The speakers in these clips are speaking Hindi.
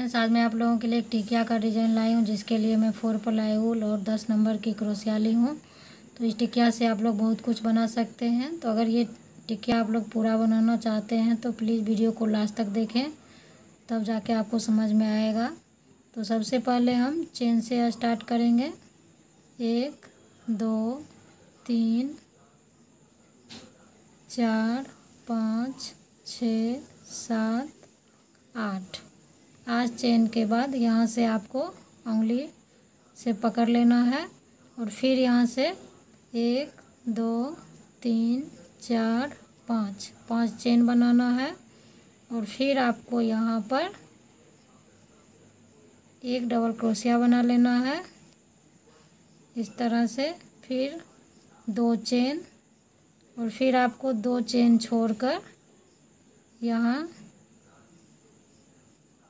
फ्रेंड्स, आज मैं आप लोगों के लिए एक टिकिया का डिज़ाइन लाई हूँ, जिसके लिए मैं 4 प्लाई वूल और 10 नंबर की क्रोशिया ली हूँ। तो इस टिकिया से आप लोग बहुत कुछ बना सकते हैं। तो अगर ये टिकिया आप लोग पूरा बनाना चाहते हैं तो प्लीज़ वीडियो को लास्ट तक देखें, तब जाके आपको समझ में आएगा। तो सबसे पहले हम चेन से स्टार्ट करेंगे। 1 2 3 4 5 6 7 8 चेन के बाद यहाँ से आपको उंगली से पकड़ लेना है और फिर यहाँ से 1 2 3 4 5 चेन बनाना है। और फिर आपको यहाँ पर एक डबल क्रोशिया बना लेना है इस तरह से, फिर 2 चेन और फिर आपको 2 चेन छोड़कर यहाँ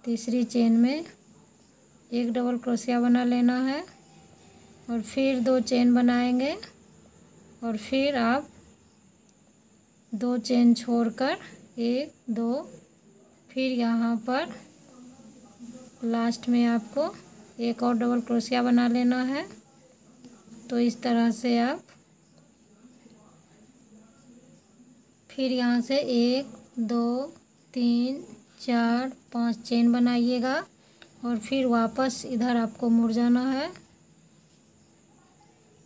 तीसरी चेन में एक डबल क्रोशिया बना लेना है और फिर 2 चेन बनाएंगे और फिर आप 2 चेन छोड़कर 1 2 फिर यहाँ पर लास्ट में आपको एक और डबल क्रोशिया बना लेना है। तो इस तरह से आप फिर यहाँ से 1 2 3 4 5 चेन बनाइएगा और फिर वापस इधर आपको मुड़ जाना है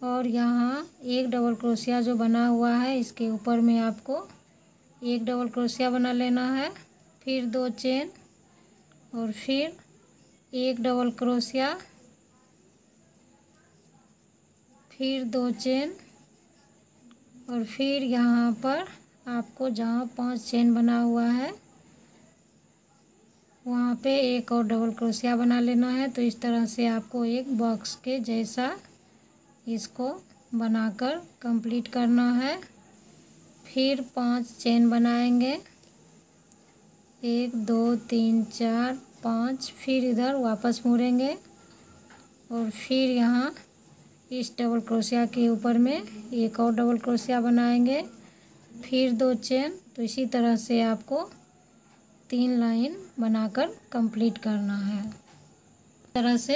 और यहाँ एक डबल क्रोशिया जो बना हुआ है इसके ऊपर में आपको एक डबल क्रोशिया बना लेना है, फिर 2 चेन और फिर एक डबल क्रोशिया, फिर 2 चेन और फिर यहाँ पर आपको जहाँ 5 चेन बना हुआ है वहाँ पे एक और डबल क्रोशिया बना लेना है। तो इस तरह से आपको एक बॉक्स के जैसा इसको बनाकर कंप्लीट करना है। फिर 5 चेन बनाएंगे, 1 2 3 4 5, फिर इधर वापस मुड़ेंगे और फिर यहाँ इस डबल क्रोशिया के ऊपर में एक और डबल क्रोशिया बनाएंगे, फिर 2 चेन। तो इसी तरह से आपको 3 लाइन बनाकर कंप्लीट करना है। इस तरह से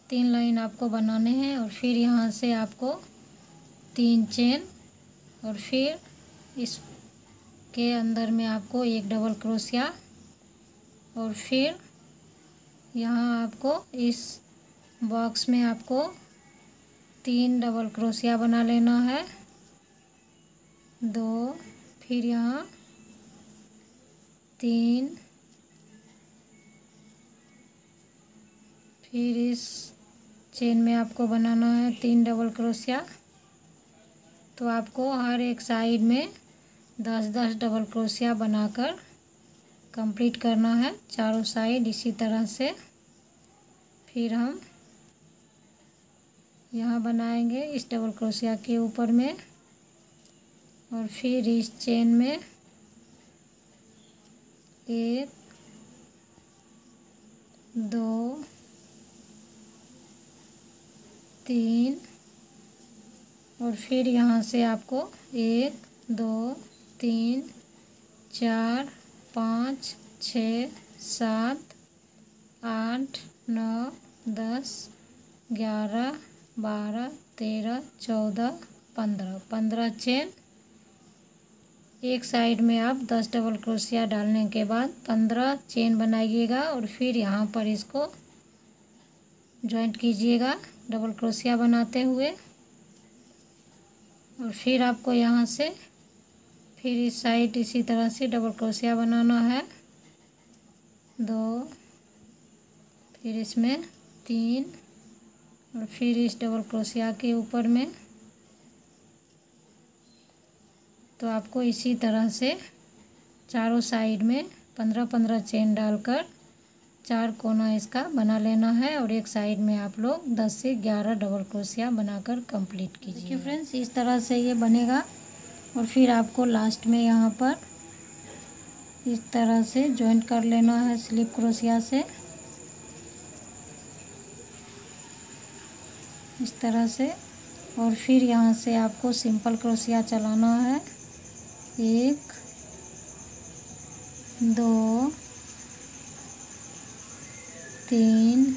3 लाइन आपको बनाने हैं और फिर यहाँ से आपको 3 चेन और फिर इसके अंदर में आपको एक डबल क्रोशिया और फिर यहाँ आपको इस बॉक्स में आपको 3 डबल क्रोशिया बना लेना है, 2 फिर यहाँ 3 फिर इस चेन में आपको बनाना है 3 डबल क्रोशिया। तो आपको हर एक साइड में 10-10 डबल क्रोशिया बनाकर कंप्लीट करना है चारों साइड इसी तरह से। फिर हम यहाँ बनाएंगे इस डबल क्रोशिया के ऊपर में और फिर इस चेन में 1 2 3 और फिर यहाँ से आपको 1 2 3 4 5 6 7 8 9 10 11 12 13 14 15 चेन। एक साइड में आप 10 डबल क्रोशिया डालने के बाद 15 चेन बनाइएगा और फिर यहाँ पर इसको जॉइंट कीजिएगा डबल क्रोशिया बनाते हुए और फिर आपको यहाँ से फिर इस साइड इसी तरह से डबल क्रोशिया बनाना है 2, फिर इसमें 3 और फिर इस डबल क्रोशिया के ऊपर में। तो आपको इसी तरह से चारों साइड में 15-15 चेन डालकर 4 कोना इसका बना लेना है और एक साइड में आप लोग 10 से 11 डबल क्रोशिया बनाकर कंप्लीट कीजिए। देखिए फ्रेंड्स, इस तरह से ये बनेगा और फिर आपको लास्ट में यहाँ पर इस तरह से जॉइंट कर लेना है स्लिप क्रोशिया से इस तरह से और फिर यहाँ से आपको सिंपल क्रोशिया चलाना है 1 2 3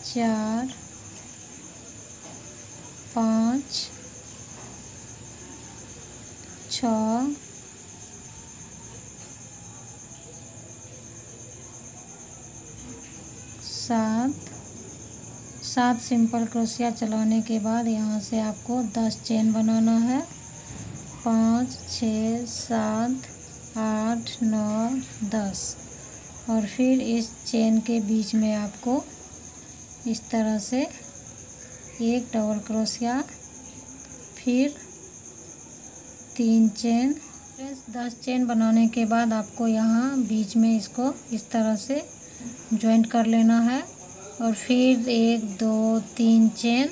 4 5 6 7 सिंपल क्रोशिया चलाने के बाद यहाँ से आपको 10 चेन बनाना है। 5 6 7 8 9 10 और फिर इस चेन के बीच में आपको इस तरह से एक डबल क्रोशिया, फिर 3 चेन। 10 चेन बनाने के बाद आपको यहाँ बीच में इसको इस तरह से जॉइंट कर लेना है और फिर 1 2 3 चेन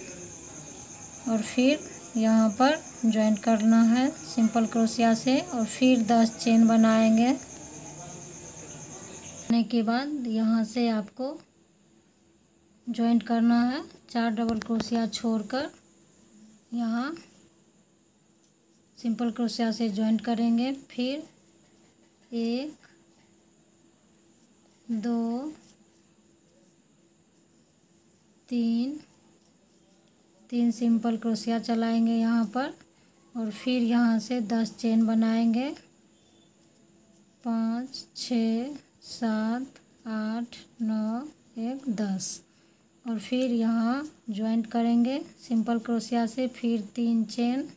और फिर यहाँ पर जॉइंट करना है सिंपल क्रोशिया से और फिर 10 चेन बनाएंगे। बनाने के बाद यहाँ से आपको जॉइंट करना है 4 डबल क्रोशिया छोड़कर यहाँ सिंपल क्रोशिया से जॉइंट करेंगे। फिर 1 2 3 सिंपल क्रोशिया चलाएंगे यहाँ पर और फिर यहाँ से 10 चेन बनाएंगे। 5 6 7 8 9 1 10 और फिर यहाँ जॉइंट करेंगे सिंपल क्रोशिया से, फिर 3 चेन,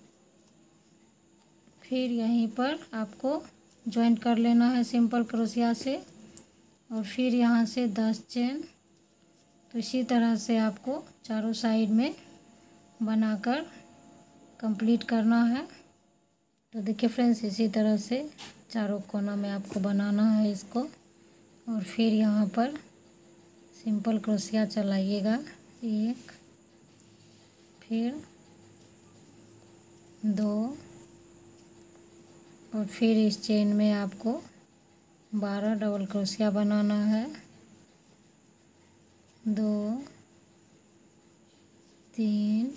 फिर यहीं पर आपको जॉइंट कर लेना है सिंपल क्रोशिया से और फिर यहाँ से 10 चेन। तो इसी तरह से आपको चारों साइड में बनाकर कंप्लीट करना है। तो देखिए फ्रेंड्स, इसी तरह से चारों कोना में आपको बनाना है इसको और फिर यहाँ पर सिंपल क्रोशिया चलाइएगा 1, फिर 2 और फिर इस चेन में आपको 12 डबल क्रोशिया बनाना है। 2 3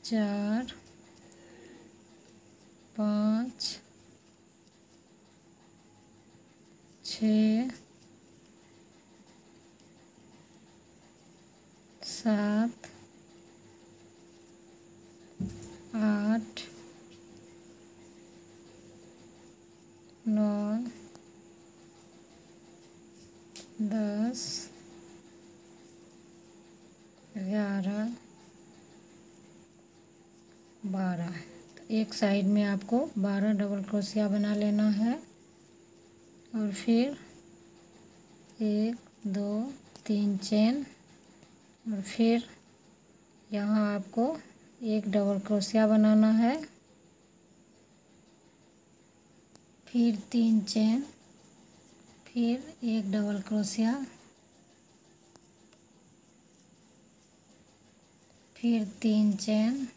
4 5 6 7 8 9 10 11 12। एक साइड में आपको 12 डबल क्रोशिया बना लेना है और फिर 1 2 3 चेन और फिर यहाँ आपको एक डबल क्रोशिया बनाना है, फिर 3 चेन, फिर एक डबल क्रोशिया, फिर 3 चेन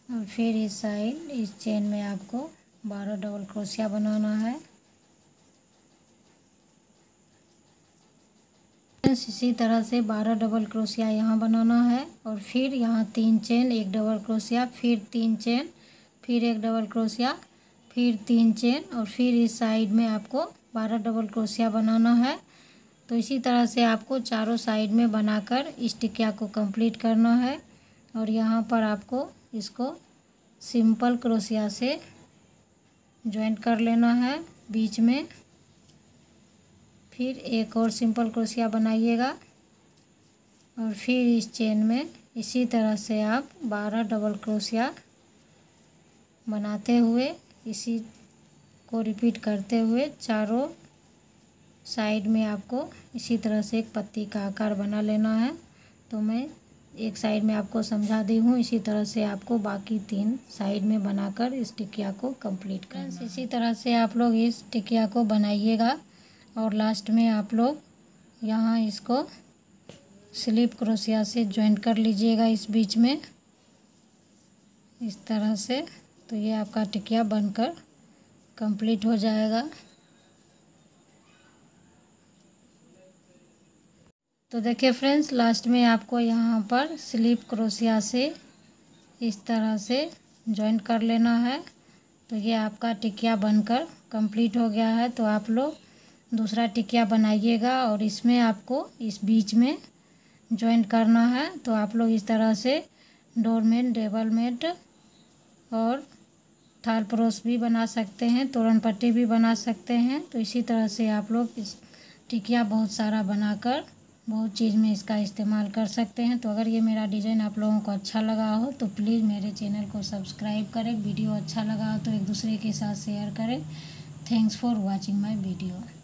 और फिर इस साइड इस चेन में आपको 12 डबल क्रोशिया बनाना है। इसी तरह से 12 डबल क्रोशिया यहाँ बनाना है और फिर यहाँ 3 चेन, एक डबल क्रोशिया, फिर 3 चेन, फिर एक डबल क्रोशिया, फिर 3 चेन और फिर इस साइड में आपको 12 डबल क्रोशिया बनाना है। तो इसी तरह से आपको चारों साइड में बनाकर इस टिकिया को कंप्लीट करना है और यहाँ पर आपको इसको सिंपल क्रोशिया से जॉइंट कर लेना है बीच में। फिर एक और सिंपल क्रोशिया बनाइएगा और फिर इस चेन में इसी तरह से आप 12 डबल क्रोशिया बनाते हुए इसी को रिपीट करते हुए चारों साइड में आपको इसी तरह से एक पत्ती का आकार बना लेना है। तो मैं एक साइड में आपको समझा दी हूँ, इसी तरह से आपको बाकी 3 साइड में बनाकर इस टिकिया को कंप्लीट करना है। इसी तरह से आप लोग इस टिकिया को बनाइएगा और लास्ट में आप लोग यहाँ इसको स्लिप क्रोशिया से जॉइंट कर लीजिएगा इस बीच में इस तरह से। तो ये आपका टिकिया बनकर कंप्लीट हो जाएगा। तो देखिए फ्रेंड्स, लास्ट में आपको यहाँ पर स्लिप क्रोशिया से इस तरह से जॉइंट कर लेना है तो ये आपका टिकिया बनकर कंप्लीट हो गया है। तो आप लोग दूसरा टिकिया बनाइएगा और इसमें आपको इस बीच में जॉइंट करना है। तो आप लोग इस तरह से डोरमेट, डबल मेट और थाल परोस भी बना सकते हैं, तोरण पट्टी भी बना सकते हैं। तो इसी तरह से आप लोग इस टिकिया बहुत सारा बनाकर बहुत चीज़ में इसका इस्तेमाल कर सकते हैं। तो अगर ये मेरा डिज़ाइन आप लोगों को अच्छा लगा हो तो प्लीज़ मेरे चैनल को सब्सक्राइब करें। वीडियो अच्छा लगा हो तो एक दूसरे के साथ शेयर करें। Thanks for watching my video.